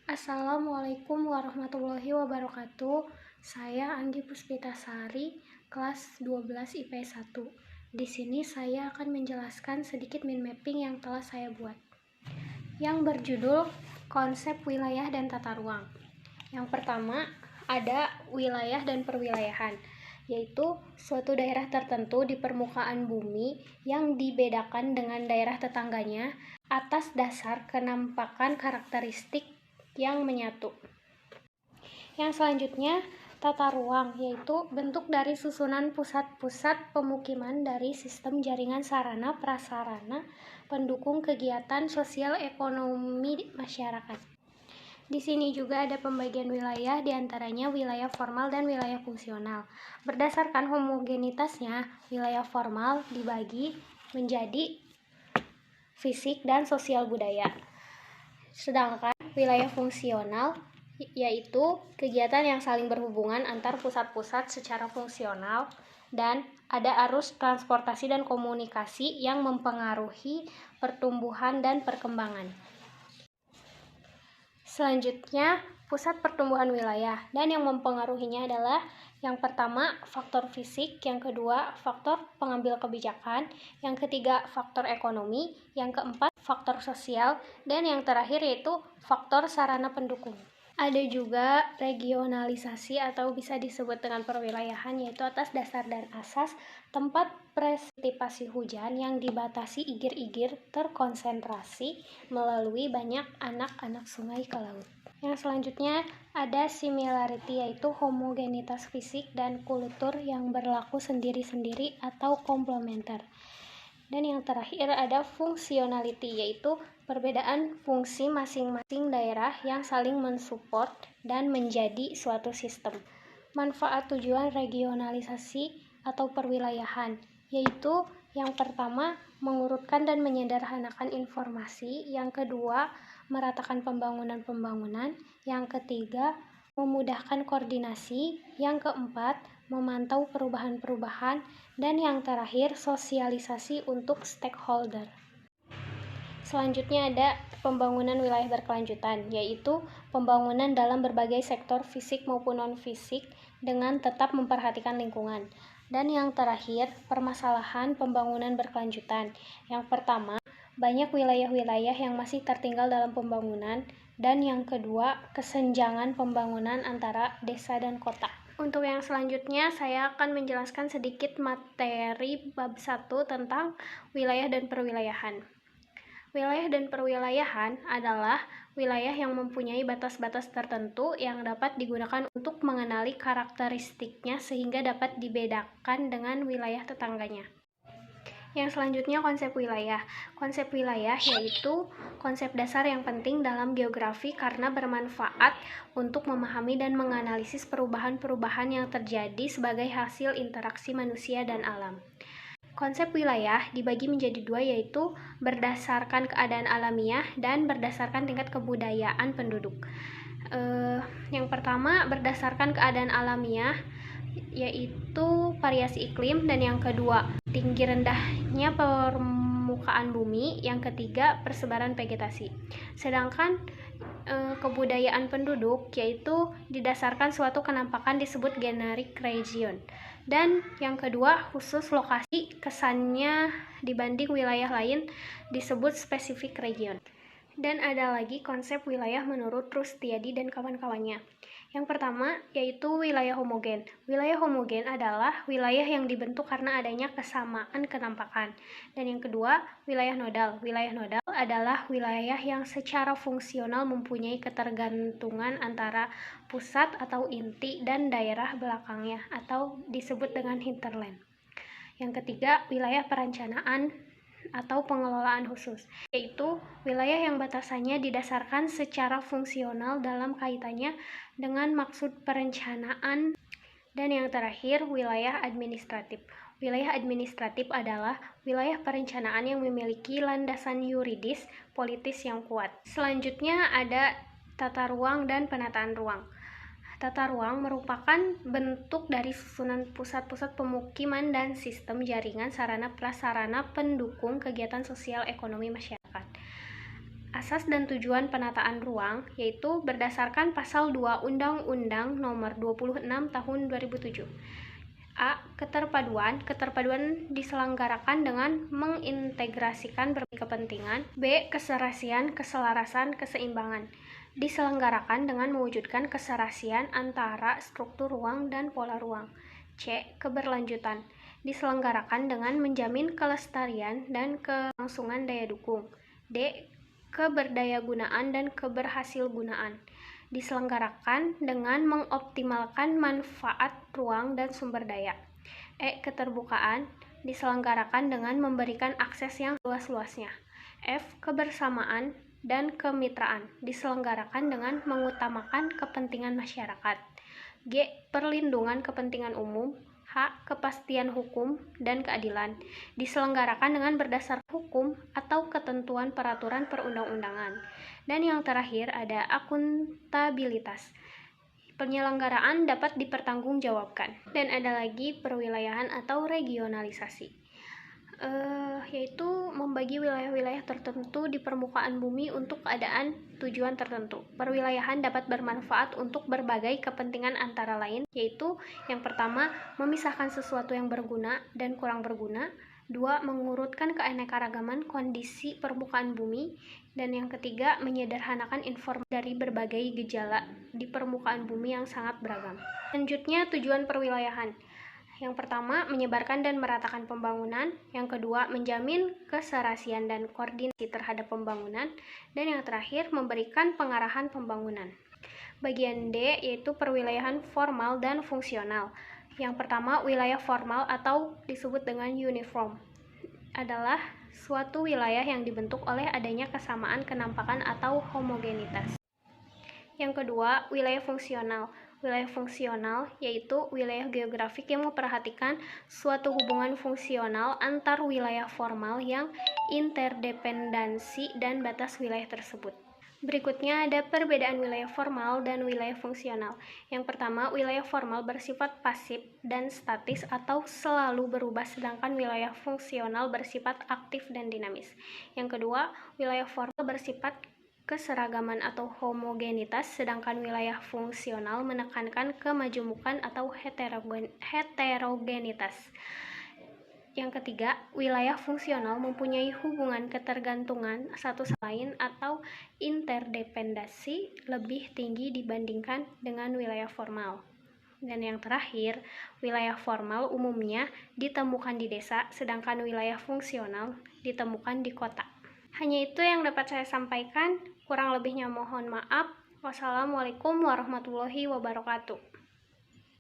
Assalamualaikum warahmatullahi wabarakatuh. Saya Anggi Puspitasari, kelas 12 IPS 1. Di sini saya akan menjelaskan sedikit mind mapping yang telah saya buat, yang berjudul Konsep Wilayah dan Tata Ruang. Yang pertama, ada wilayah dan perwilayahan, yaitu suatu daerah tertentu di permukaan bumi yang dibedakan dengan daerah tetangganya atas dasar kenampakan karakteristik yang menyatu. Yang selanjutnya, tata ruang, yaitu bentuk dari susunan pusat-pusat pemukiman dari sistem jaringan sarana prasarana pendukung kegiatan sosial ekonomi masyarakat. Di sini juga ada pembagian wilayah, diantaranya wilayah formal dan wilayah fungsional. Berdasarkan homogenitasnya, wilayah formal dibagi menjadi fisik dan sosial budaya. Sedangkan wilayah fungsional yaitu kegiatan yang saling berhubungan antar pusat-pusat secara fungsional, dan ada arus transportasi dan komunikasi yang mempengaruhi pertumbuhan dan perkembangan. Selanjutnya, pusat pertumbuhan wilayah, dan yang mempengaruhinya adalah yang pertama, faktor fisik, yang kedua, faktor pengambil kebijakan, yang ketiga, faktor ekonomi, yang keempat, faktor sosial, dan yang terakhir yaitu faktor sarana pendukung. Ada juga regionalisasi atau bisa disebut dengan perwilayahan, yaitu atas dasar dan asas tempat presipitasi hujan yang dibatasi igir-igir terkonsentrasi melalui banyak anak-anak sungai ke laut. Yang selanjutnya ada similarity, yaitu homogenitas fisik dan kultur yang berlaku sendiri-sendiri atau komplementer. Dan yang terakhir ada fungsionality, yaitu perbedaan fungsi masing-masing daerah yang saling mensupport dan menjadi suatu sistem. Manfaat tujuan regionalisasi atau perwilayahan, yaitu yang pertama, mengurutkan dan menyederhanakan informasi, yang kedua, meratakan pembangunan, yang ketiga, memudahkan koordinasi, yang keempat, memantau perubahan-perubahan, dan yang terakhir, sosialisasi untuk stakeholder. Selanjutnya ada pembangunan wilayah berkelanjutan, yaitu pembangunan dalam berbagai sektor fisik maupun non-fisik dengan tetap memperhatikan lingkungan. Dan yang terakhir, permasalahan pembangunan berkelanjutan. Yang pertama, banyak wilayah-wilayah yang masih tertinggal dalam pembangunan, dan yang kedua, kesenjangan pembangunan antara desa dan kota. Untuk yang selanjutnya, saya akan menjelaskan sedikit materi bab 1 tentang wilayah dan perwilayahan. Wilayah dan perwilayahan adalah wilayah yang mempunyai batas-batas tertentu yang dapat digunakan untuk mengenali karakteristiknya sehingga dapat dibedakan dengan wilayah tetangganya. Yang selanjutnya, konsep wilayah. Konsep wilayah yaitu konsep dasar yang penting dalam geografi karena bermanfaat untuk memahami dan menganalisis perubahan-perubahan yang terjadi sebagai hasil interaksi manusia dan alam. Konsep wilayah dibagi menjadi dua, yaitu berdasarkan keadaan alamiah dan berdasarkan tingkat kebudayaan penduduk. Yang pertama, berdasarkan keadaan alamiah, yaitu variasi iklim, dan yang kedua, tinggi rendahnya permukaan bumi, yang ketiga, persebaran vegetasi. Sedangkan kebudayaan penduduk yaitu didasarkan suatu kenampakan disebut generic region, dan yang kedua, khusus lokasi kesannya dibanding wilayah lain disebut specific region. Dan ada lagi konsep wilayah menurut Rustiadi dan kawan-kawannya. Yang pertama yaitu wilayah homogen. Wilayah homogen adalah wilayah yang dibentuk karena adanya kesamaan kenampakan. Dan yang kedua, wilayah nodal. Wilayah nodal adalah wilayah yang secara fungsional mempunyai ketergantungan antara pusat atau inti dan daerah belakangnya atau disebut dengan hinterland. Yang ketiga, wilayah perencanaan atau pengelolaan khusus, yaitu wilayah yang batasannya didasarkan secara fungsional dalam kaitannya dengan maksud perencanaan. Dan yang terakhir, wilayah administratif. Wilayah administratif adalah wilayah perencanaan yang memiliki landasan yuridis politis yang kuat. Selanjutnya ada tata ruang dan penataan ruang. Tata ruang merupakan bentuk dari susunan pusat-pusat pemukiman dan sistem jaringan sarana prasarana pendukung kegiatan sosial ekonomi masyarakat. Asas dan tujuan penataan ruang yaitu berdasarkan pasal 2 Undang-Undang Nomor 26 Tahun 2007. A. Keterpaduan diselenggarakan dengan mengintegrasikan berbagai kepentingan. B. Keserasian, keselarasan, keseimbangan diselenggarakan dengan mewujudkan keserasian antara struktur ruang dan pola ruang. C. Keberlanjutan diselenggarakan dengan menjamin kelestarian dan kelangsungan daya dukung. D. Keberdayagunaan dan keberhasilgunaan diselenggarakan dengan mengoptimalkan manfaat ruang dan sumber daya. E. Keterbukaan diselenggarakan dengan memberikan akses yang luas-luasnya. F. Kebersamaan dan kemitraan diselenggarakan dengan mengutamakan kepentingan masyarakat. G. Perlindungan kepentingan umum. H. Kepastian hukum dan keadilan diselenggarakan dengan berdasar hukum atau ketentuan peraturan perundang-undangan. Dan yang terakhir ada akuntabilitas. Penyelenggaraan dapat dipertanggungjawabkan. Dan ada lagi perwilayahan atau regionalisasi, yaitu membagi wilayah-wilayah tertentu di permukaan bumi untuk keadaan tujuan tertentu. Perwilayahan dapat bermanfaat untuk berbagai kepentingan antara lain, yaitu yang pertama, memisahkan sesuatu yang berguna dan kurang berguna. 2. Mengurutkan keanekaragaman kondisi permukaan bumi. Dan yang ketiga, menyederhanakan informasi dari berbagai gejala di permukaan bumi yang sangat beragam. Selanjutnya, tujuan perwilayahan. Yang pertama, menyebarkan dan meratakan pembangunan. Yang kedua, menjamin keserasian dan koordinasi terhadap pembangunan. Dan yang terakhir, memberikan pengarahan pembangunan. Bagian D yaitu perwilayahan formal dan fungsional. Yang pertama, wilayah formal atau disebut dengan uniform adalah suatu wilayah yang dibentuk oleh adanya kesamaan kenampakan atau homogenitas. Yang kedua, wilayah fungsional. Wilayah fungsional yaitu wilayah geografik yang memperhatikan suatu hubungan fungsional antar wilayah formal yang interdependensi dan batas wilayah tersebut. Berikutnya ada perbedaan wilayah formal dan wilayah fungsional. Yang pertama, wilayah formal bersifat pasif dan statis atau selalu berubah, sedangkan wilayah fungsional bersifat aktif dan dinamis. Yang kedua, wilayah formal bersifat keseragaman atau homogenitas, sedangkan wilayah fungsional menekankan kemajemukan atau heterogenitas. Yang ketiga, wilayah fungsional mempunyai hubungan ketergantungan satu sama lain atau interdependensi lebih tinggi dibandingkan dengan wilayah formal. Dan yang terakhir, wilayah formal umumnya ditemukan di desa, sedangkan wilayah fungsional ditemukan di kota. Hanya itu yang dapat saya sampaikan. Kurang lebihnya mohon maaf. Wassalamualaikum warahmatullahi wabarakatuh.